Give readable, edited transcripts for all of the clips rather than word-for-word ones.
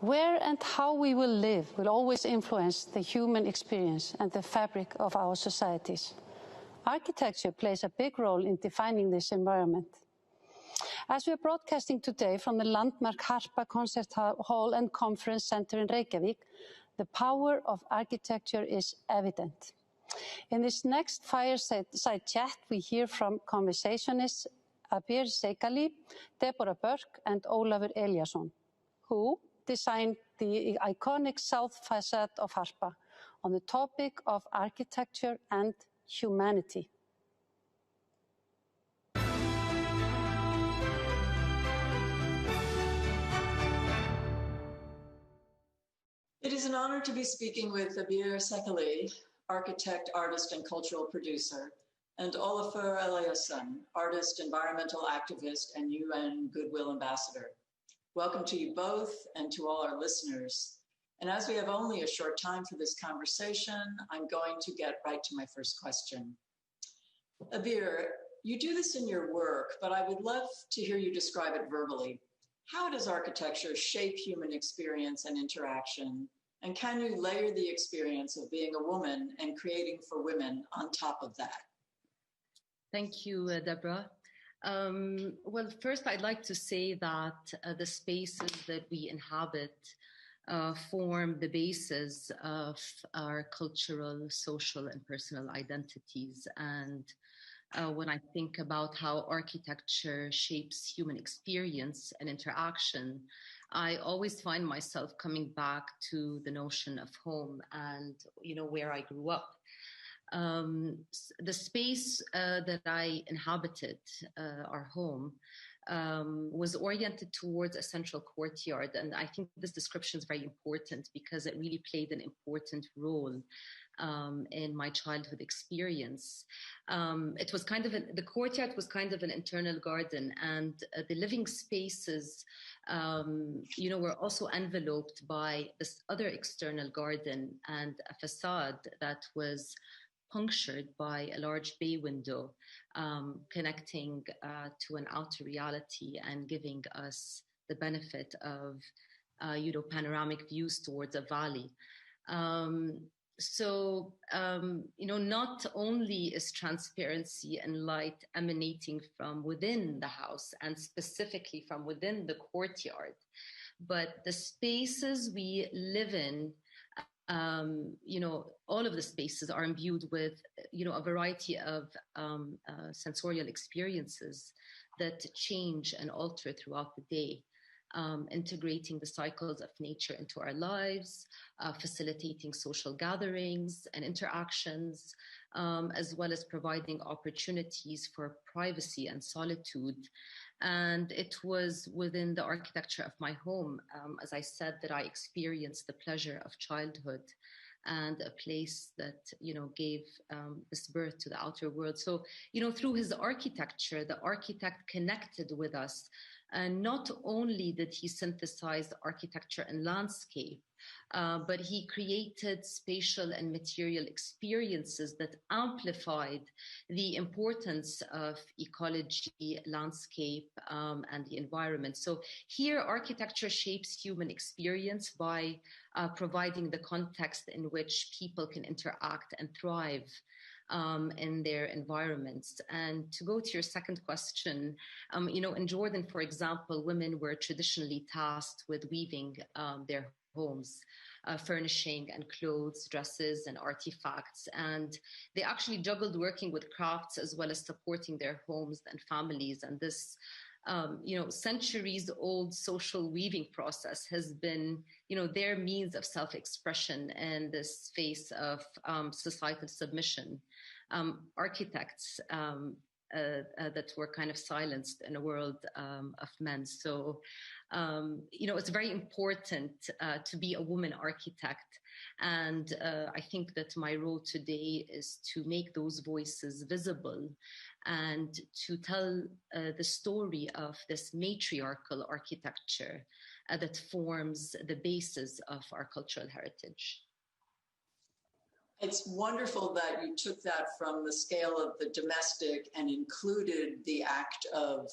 Where and how we will live will always influence the human experience and the fabric of our societies. Architecture plays a big role in defining this environment. As we are broadcasting today from the landmark Harpa Concert Hall and Conference Center in Reykjavik, the power of architecture is evident. In this next fireside chat, we hear from conversationists Abeer Seikaly, Deborah Berke, and Olafur Eliasson, who designed the iconic south facade of Harpa on the topic of architecture and humanity. It is an honor to be speaking with Abeer Seikaly, architect, artist, and cultural producer, and Olafur Eliasson, artist, environmental activist, and UN Goodwill Ambassador. Welcome to you both and to all our listeners. And as we have only a short time for this conversation, I'm going to get right to my first question. Abeer, you do this in your work, but I would love to hear you describe it verbally. How does architecture shape human experience and interaction? And can you layer the experience of being a woman and creating for women on top of that? Thank you, Deborah. Well, first, I'd like to say that the spaces that we inhabit form the basis of our cultural, social, and personal identities. And when I think about how architecture shapes human experience and interaction, I always find myself coming back to the notion of home and, where I grew up. The space that I inhabited, our home, was oriented towards a central courtyard. And I think this description is very important because it really played an important role in my childhood experience. It was the courtyard was kind of an internal garden, and the living spaces, were also enveloped by this other external garden and a facade that was punctured by a large bay window, connecting to an outer reality and giving us the benefit of, panoramic views towards a valley. Not only is transparency and light emanating from within the house and specifically from within the courtyard, but the spaces we live in, all of the spaces are imbued with, a variety of sensorial experiences that change and alter throughout the day. Integrating the cycles of nature into our lives, facilitating social gatherings and interactions, as well as providing opportunities for privacy and solitude. And it was within the architecture of my home, as I said, that I experienced the pleasure of childhood and a place that, gave this birth to the outer world. So, through his architecture, the architect connected with us. And not only did he synthesize architecture and landscape, but he created spatial and material experiences that amplified the importance of ecology, landscape, and the environment. So here, architecture shapes human experience by providing the context in which people can interact and thrive in their environments. And to go to your second question, in Jordan, for example, women were traditionally tasked with weaving their homes, furnishing and clothes, dresses, and artifacts. And they actually juggled working with crafts as well as supporting their homes and families. And this centuries-old social weaving process has been, their means of self-expression in this face of societal submission. Architects that were kind of silenced in a world of men. So, it's very important to be a woman architect. And I think that my role today is to make those voices visible and to tell the story of this matriarchal architecture that forms the basis of our cultural heritage. It's wonderful that you took that from the scale of the domestic and included the act of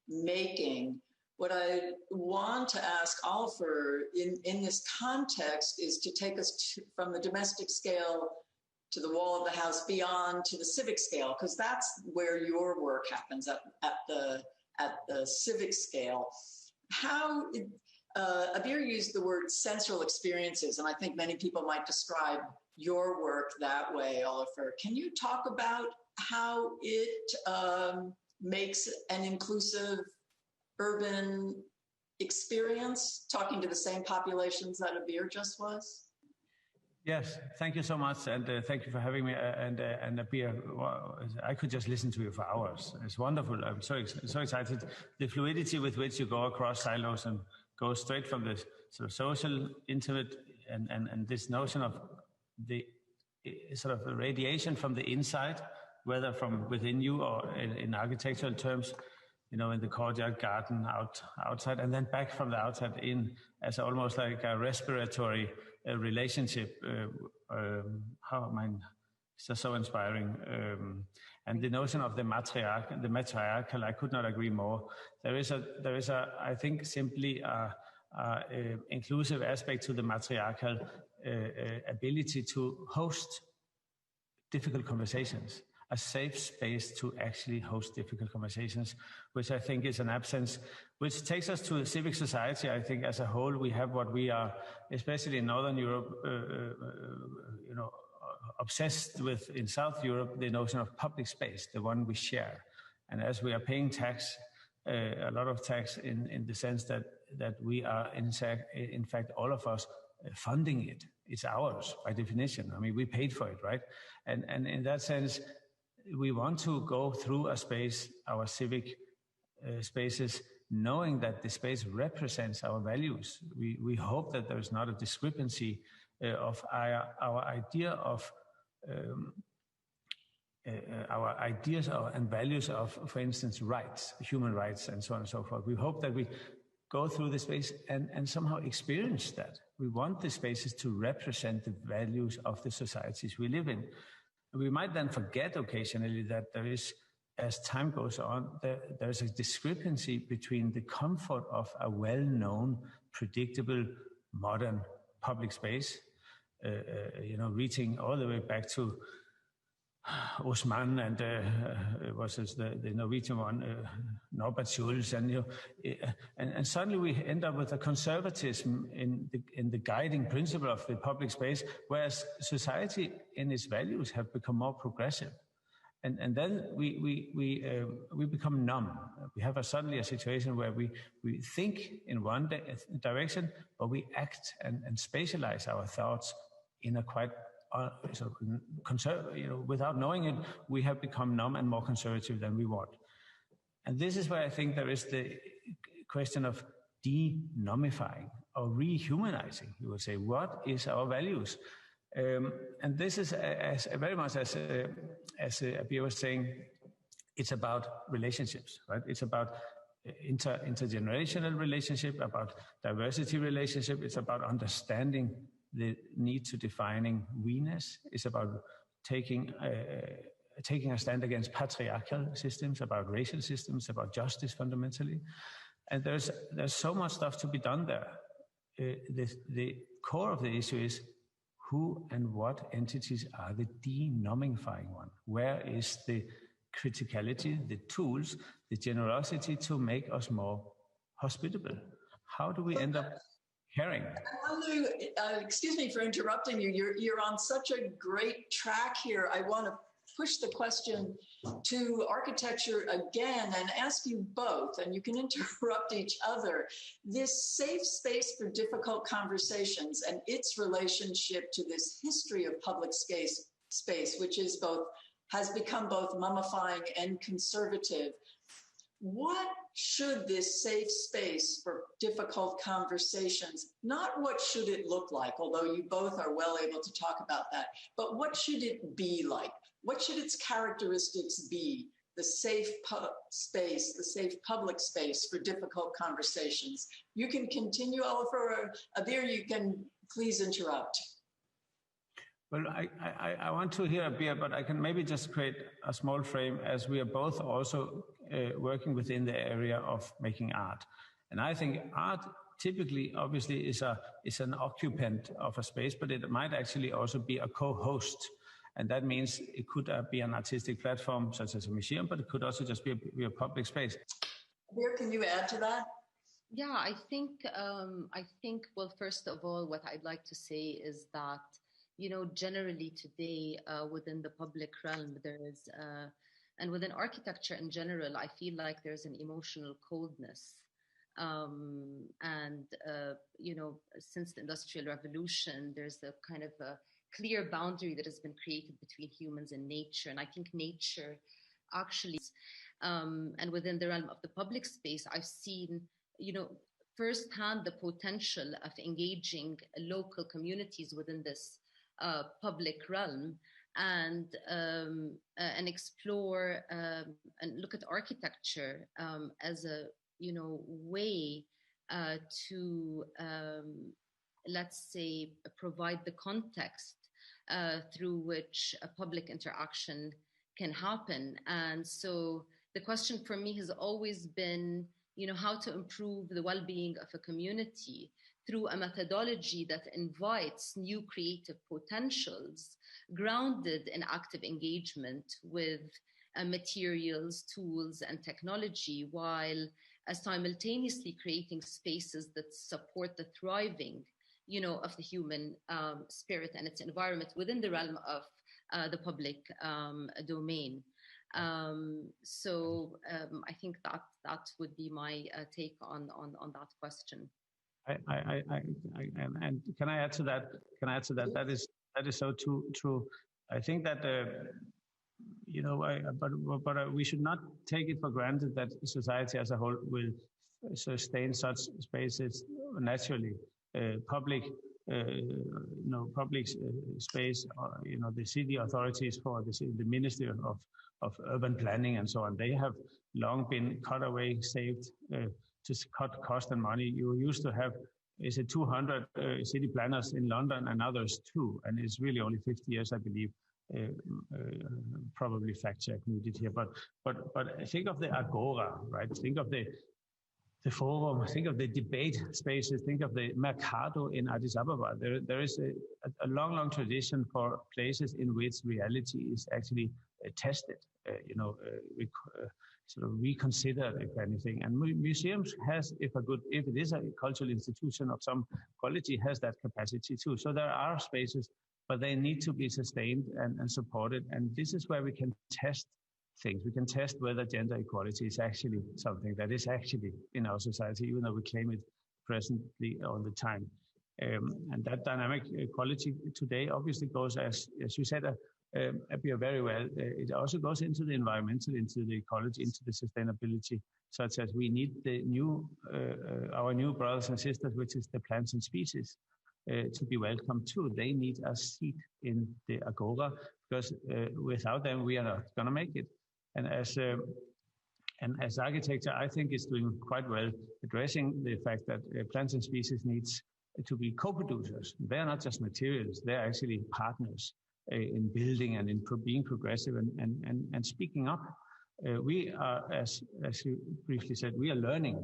making. What I want to ask Olafur in this context is to take us from the domestic scale to the wall of the house, beyond to the civic scale, because that's where your work happens, at the civic scale. How Abeer used the word sensorial experiences, and I think many people might describe your work that way, Olafur. Can you talk about how it makes an inclusive urban experience, talking to the same populations that Abeer just was? Yes, thank you so much, and thank you for having me. And Abeer, I could just listen to you for hours. It's wonderful. I'm so excited. The fluidity with which you go across silos and go straight from the sort of social, intimate, and this notion of the sort of radiation from the inside, whether from within you or in architectural terms, you know, in the courtyard, garden, outside, and then back from the outside in as almost like a respiratory relationship. It's just so inspiring. And the notion of the matriarchal, I could not agree more. There is a I think simply a inclusive aspect to the matriarchal ability to host difficult conversations, a safe space to actually host difficult conversations, which I think is an absence, which takes us to a civic society. I think as a whole, we have what we are, especially in Northern Europe, obsessed with in South Europe, the notion of public space, the one we share. And as we are paying tax, a lot of tax in the sense that we are, in fact, all of us funding it. It's ours by definition. I mean, we paid for it, right? And in that sense, we want to go through a space, our civic spaces, knowing that the space represents our values. We hope that there is not a discrepancy of our idea of our ideas and values of, for instance, rights, human rights, and so on and so forth. We hope that we go through the space and somehow experience that. We want the spaces to represent the values of the societies we live in. We might then forget occasionally that there is, as time goes on, there is a discrepancy between the comfort of a well-known, predictable, modern public space, reaching all the way back to Osman and the Norwegian one, Norbert Schulz, and suddenly we end up with a conservatism in the guiding principle of the public space, whereas society in its values have become more progressive, and then we become numb. We have suddenly a situation where we think in one direction, but we act and spatialize our thoughts in a quite without knowing it, we have become numb and more conservative than we want. And this is where I think there is the question of de-nummifying or rehumanizing. You would say, what is our values? And this is very much as Abeer was saying, it's about relationships, right? It's about intergenerational relationship, about diversity relationship. It's about understanding the need to defining we-ness. Is about taking a stand against patriarchal systems, about racial systems, about justice fundamentally. And there's so much stuff to be done there. The core of the issue is who and what entities are the denummifying one? Where is the criticality, the tools, the generosity to make us more hospitable? How do we end up caring? I want to, excuse me for interrupting you. You're on such a great track here. I want to push the question to architecture again and ask you both, and you can interrupt each other. This safe space for difficult conversations and its relationship to this history of public space, which is has become both mummifying and conservative. What should this safe space for difficult conversations, not what should it look like, although you both are well able to talk about that, but what should it be like? What should its characteristics be? The safe space, the safe public space for difficult conversations. You can continue, Olafur. Abeer, you can please interrupt. Well, I want to hear Abeer, but I can maybe just create a small frame, as we are both also working within the area of making art. And I think art typically, obviously, is an occupant of a space, but it might actually also be a co-host. And that means it could be an artistic platform, such as a museum, but it could also just be a public space. Abeer, can you add to that? Yeah, I think, well, first of all, what I'd like to say is that, generally today within the public realm, there is, and within architecture in general, I feel like there's an emotional coldness. Since the Industrial Revolution, there's a kind of a clear boundary that has been created between humans and nature. And I think nature actually, and within the realm of the public space, I've seen, firsthand the potential of engaging local communities within this public realm and explore and look at architecture as a way to let's say provide the context through which a public interaction can happen. And so the question for me has always been, how to improve the well-being of a community through a methodology that invites new creative potentials grounded in active engagement with materials, tools, and technology, while simultaneously creating spaces that support the thriving, of the human spirit and its environment within the realm of the public domain. I think that would be my take on that question. And can I add to that? That is so true. I think that but we should not take it for granted that society as a whole will sustain such spaces naturally. Public space, the city authorities for the Ministry of Urban Planning and so on, they have long been cut away, saved to cut cost and money. You used to have 200 city planners in London, and now there's 2, and it's really only 50 years, I believe. Probably fact check needed here, but think of the agora, right? Think of the forum, think of the debate spaces, think of the mercado in Addis Ababa. There is a long tradition for places in which reality is actually tested, sort of reconsidered, if anything. And museums has, if it is a cultural institution of some quality, has that capacity too. So there are spaces, but they need to be sustained and supported. And this is where we can test things. We can test whether gender equality is actually something that is actually in our society, even though we claim it presently all the time. And that dynamic equality today obviously goes, as you said, Abeer, very well. It also goes into the environmental, into the ecology, into the sustainability, such as we need the our new brothers and sisters, which is the plants and species, to be welcome too. They need a seat in the agora, because without them, we are not going to make it. And as architecture, I think is doing quite well addressing the fact that plants and species needs to be co-producers. They are not just materials; they are actually partners in building and in being progressive and speaking up. We are, as you briefly said, we are learning.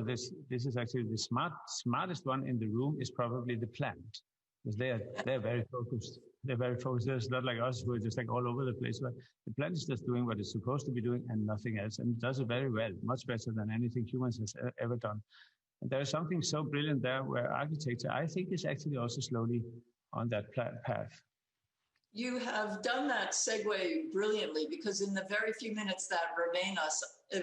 This is actually the smartest one in the room is probably the plant, because they're very focused. They're very focused. There's not like us who are just like all over the place. But the plant is just doing what it's supposed to be doing and nothing else, and it does it very well, much better than anything humans has ever done. And there is something so brilliant there, where architecture, I think, is actually also slowly on that path. You have done that segue brilliantly, because in the very few minutes that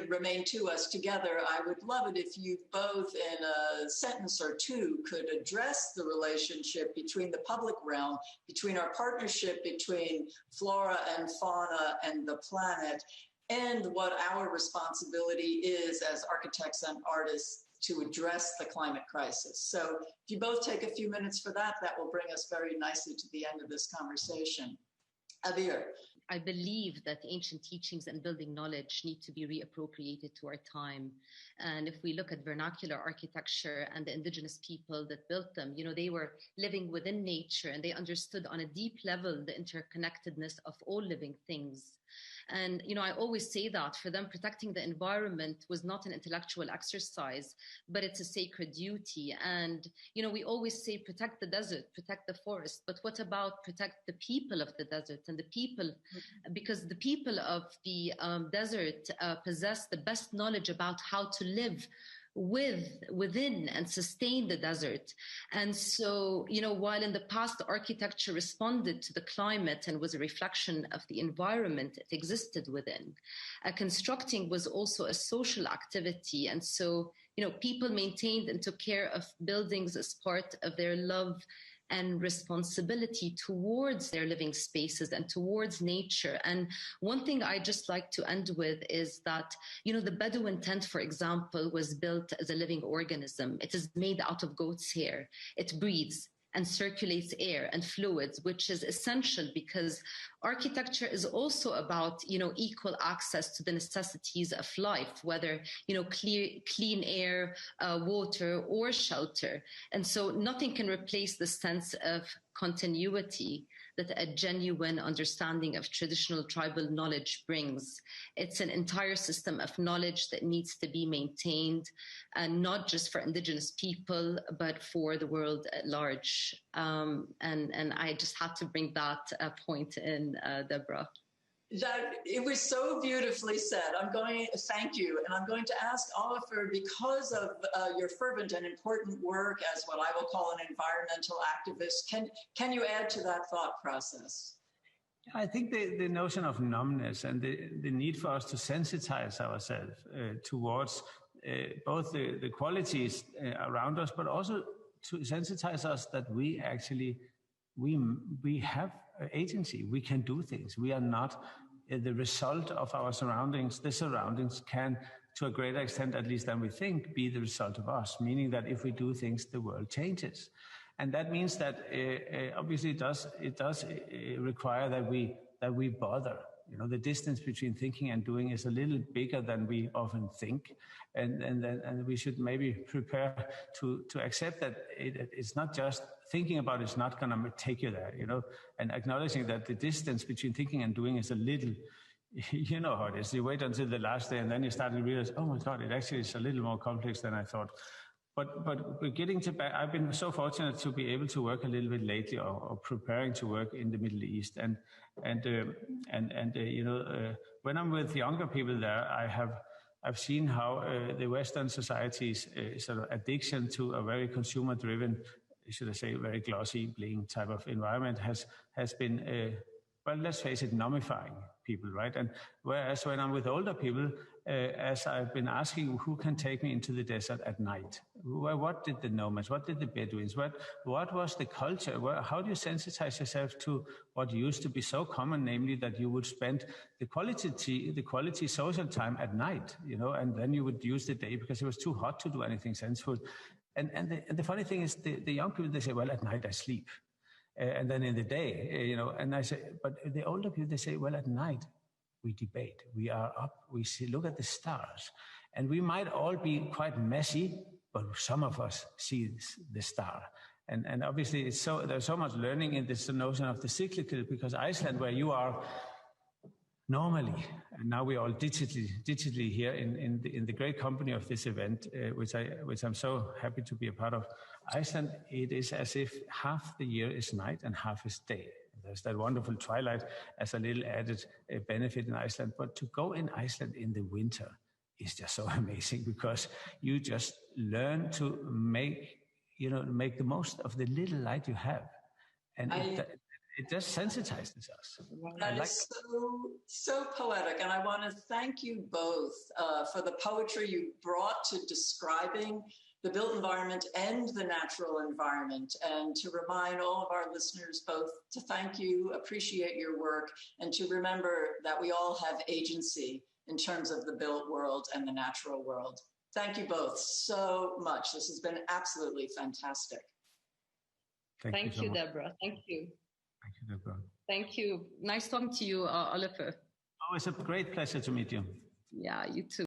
remain to us together, I would love it if you both in a sentence or two could address the relationship between the public realm, between our partnership between flora and fauna and the planet, and what our responsibility is as architects and artists to address the climate crisis. So if you both take a few minutes for that, that will bring us very nicely to the end of this conversation. Abeer. I believe that ancient teachings and building knowledge need to be reappropriated to our time. And if we look at vernacular architecture and the indigenous people that built them, they were living within nature, and they understood on a deep level the interconnectedness of all living things. And, I always say that for them, protecting the environment was not an intellectual exercise, but it's a sacred duty. And, we always say, protect the desert, protect the forest. But what about protect the people of the desert and the people? Because the people of the desert possess the best knowledge about how to live within and sustain the desert. And so, while in the past architecture responded to the climate and was a reflection of the environment it existed within, constructing was also a social activity. And so, people maintained and took care of buildings as part of their love and responsibility towards their living spaces and towards nature. And one thing I just like to end with is that, the Bedouin tent, for example, was built as a living organism. It is made out of goat's hair. It breathes and circulates air and fluids, which is essential because architecture is also about, equal access to the necessities of life, whether, clean air, water, or shelter. And so nothing can replace the sense of continuity that a genuine understanding of traditional tribal knowledge brings. It's an entire system of knowledge that needs to be maintained, and not just for indigenous people, but for the world at large. And I just had to bring that point in, Deborah. That it was so beautifully said. Thank you. And I'm going to ask Olafur, because of your fervent and important work as what I will call an environmental activist, can you add to that thought process? I think the notion of numbness and the need for us to sensitize ourselves towards both the qualities around us, but also to sensitize us that we actually, we have agency. We can do things. We are not the result of our surroundings. The surroundings can, to a greater extent, at least than we think, be the result of us, meaning that if we do things, the world changes. And that means that obviously it does require that we bother. The distance between thinking and doing is a little bigger than we often think, and we should maybe prepare to accept that it's not just thinking about it's not going to take you there, and acknowledging that the distance between thinking and doing is a little, you know how it is. You wait until the last day and then you start to realize, oh my God, it actually is a little more complex than I thought. But we're getting to back. I've been so fortunate to be able to work a little bit lately, or preparing to work in the Middle East, and when I'm with younger people there, I've seen how the Western society's sort of addiction to a very consumer-driven, should I say, very glossy, bling type of environment has been, well, let's face it, numbifying people, right? And whereas when I'm with older people, as I've been asking, who can take me into the desert at night? What did the nomads, what did the Bedouins, what was the culture? How do you sensitize yourself to what used to be so common, namely that you would spend the quality social time at night, and then you would use the day because it was too hot to do anything sensible. And the funny thing is, the young people, they say, well, at night I sleep. And then in the day, and I say, but the older people, they say, well, at night we debate, we are up, we look at the stars, and we might all be quite messy, but some of us see the star. And obviously there's so much learning in this notion of the cyclical, because Iceland, where you are normally, and now we are all digitally here in the great company of this event, which I'm so happy to be a part of. Iceland, it is as if half the year is night and half is day. There's that wonderful twilight as a little added benefit in Iceland. But to go in Iceland in the winter is just so amazing, because you just learn to make the most of the little light you have. And it just sensitizes us. That is so poetic. And I want to thank you both for the poetry you brought to describing the built environment and the natural environment, and to remind all of our listeners both to thank you, appreciate your work, and to remember that we all have agency in terms of the built world and the natural world. Thank you both so much. This has been absolutely fantastic. Thank you, Deborah. Thank you. Thank you, Deborah. Thank you. Nice talking to you, Olafur. Oh, it's a great pleasure to meet you. Yeah, you too.